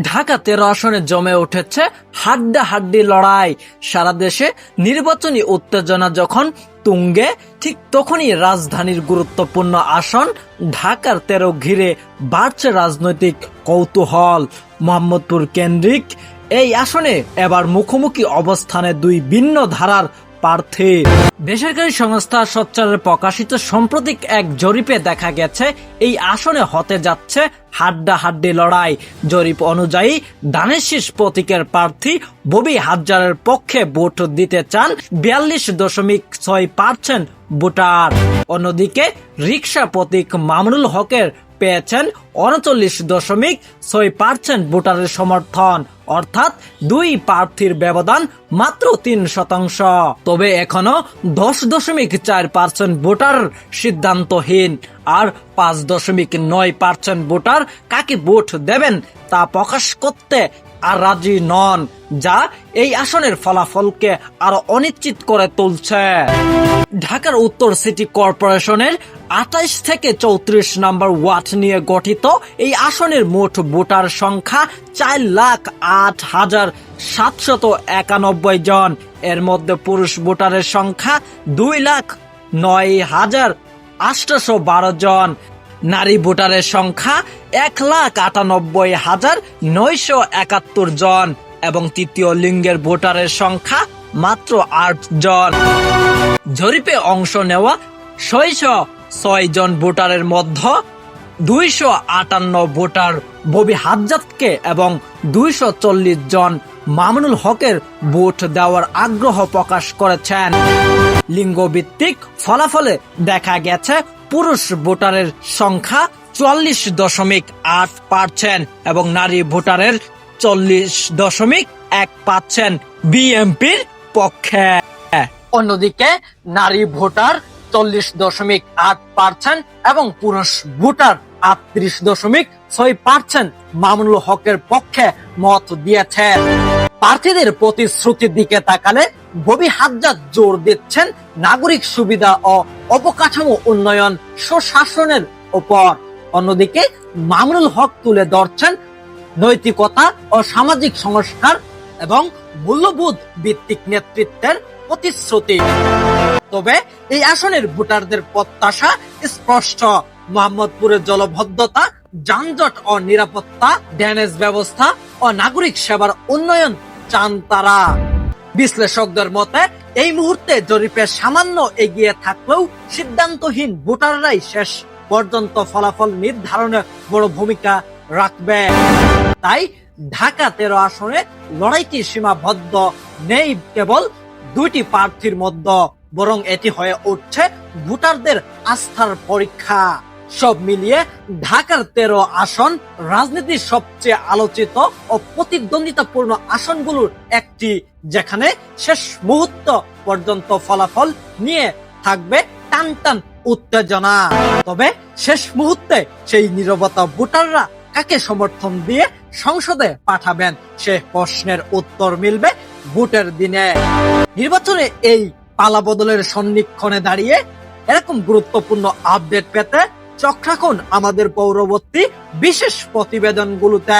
ঢাকা 13 আসনে জমে উঠেছে হাড্ডাহাড্ডি লড়াই। সারা দেশে নির্বাচনী উত্তেজনা যখন তুঙ্গে, ঠিক তখনই রাজধানীর গুরুত্বপূর্ণ আসন ঢাকার 13 ঘিরে বাড়ছে রাজনৈতিক কৌতূহল। মোহাম্মদপুর কেন্দ্রিক এই আসনে এবার মুখোমুখি অবস্থানে দুই ভিন্ন ধারার প্রার্থী। বেসরকারি সংস্থা সোচ্চারের প্রকাশিত সাম্প্রতিক এক জরিপে দেখা গেছে এই আসনে হতে যাচ্ছে হাড্ডাহাড্ডি লড়াই। জরিপ অনুযায়ী ধানের শীষ প্রতীকের প্রার্থী ববি হাজ্জারের পক্ষে ভোট দিতে চান 42.6% ভোটার। অন্যদিকে রিকশা প্রতীক মামুনুল হকের পেয়েছেন 39.6% ভোটারের সমর্থন, অর্থাৎ দুই প্রার্থীর ব্যবধান মাত্র 3%। তবে এখনো 10.4% ভোটার সিদ্ধান্তহীন, আর 5.9% ভোটার কাকে ভোট দেবেন তা প্রকাশ করতে আর রাজি নন, যা এই আসনের ফলাফলকে আরো অনিশ্চিত করে তুলছে। ঢাকার উত্তর সিটি কর্পোরেশনের 28 থেকে 34 নম্বর ওয়ার্ড নিয়ে গঠিত এই আসনের মোট ভোটার সংখ্যা 4,08,791 জন। এর মধ্যে পুরুষ ভোটারের সংখ্যা 2,09,812 জন, নারী ভোটারের সংখ্যা 1,98,971 জন এবং তৃতীয় লিঙ্গের ভোটারের সংখ্যা মাত্র 8 জন। জরিপে অংশ নেওয়া 606 জন ভোটারের মধ্যে 258 ভোটার ববি হাজ্জাতকে এবং 240 জন মামুনুল হকের ভোট দেওয়ার আগ্রহ প্রকাশ করেছেন। লিঙ্গভিত্তিক ফলাফলে দেখা গেছে পুরুষ ভোটারের সংখ্যা 44.8% এবং নারী ভোটারের 40.1% বিএনপির পক্ষে। অন্যদিকে নারী ভোটার 40.8% এবং পুরুষ ভোটার 38.6% মামুনুল হকের পক্ষে মত দিয়েছে। প্রার্থীদের প্রতিশ্রুতির দিকে তাকালে ববি হাজ্জাত জোর দিচ্ছেন নাগরিক সুবিধা ও অবকাঠামো উন্নয়ন, সুশাসনের উপর। অন্যদিকে মামুনুল হক তুলে ধরছেন নৈতিকতা ও সামাজিক সংস্কার এবং মূল্যবোধ ভিত্তিক নেতৃত্বের প্রতিশ্রুতি। তবে এই আসনের ভোটারদের প্রত্যাশা স্পষ্ট। মোহাম্মদপুরের জলবদ্ধতা, যানজট ও নিরাপত্তা, ড্রেনেজ ব্যবস্থা ও নাগরিক সেবার উন্নয়ন চান তারা। বিশ্লেষকদের মতে এই মুহূর্তে জরিপে সামান্য এগিয়ে থাকলেও সিদ্ধান্তহীন ভোটাররাই শেষ পর্যন্ত ফলাফল নির্ধারণে বড় ভূমিকা রাখবে। তাই ঢাকা 13 আসনে লড়াইটি সীমাবদ্ধ নেই কেবল দুইটি প্রার্থীর মধ্যে, বরং এটি হয়ে উঠছে ভোটারদের আস্থার পরীক্ষা। সব মিলিয়ে ঢাকার 13 আসন রাজনীতির সবচেয়ে আলোচিত ও প্রতিদ্বন্দ্বিতাপূর্ণ আসনগুলোর একটি, যেখানে শেষ মুহূর্ত পর্যন্ত ফলাফল নিয়ে থাকবে টানটান উত্তেজনা। তবে শেষ মুহূর্তে সেই নীরবতা ভোটাররা কাকে সমর্থন দিয়ে সংসদে পাঠাবেন সে প্রশ্নের উত্তর মিলবে ভোটের দিনে। নির্বাচনে এই পালাবদলের সন্নিক্ষণে দাঁড়িয়ে এরকম গুরুত্বপূর্ণ আপডেট পেতে চোখ রাখুন আমাদের পরবর্তী বিশেষ প্রতিবেদনগুলোতে।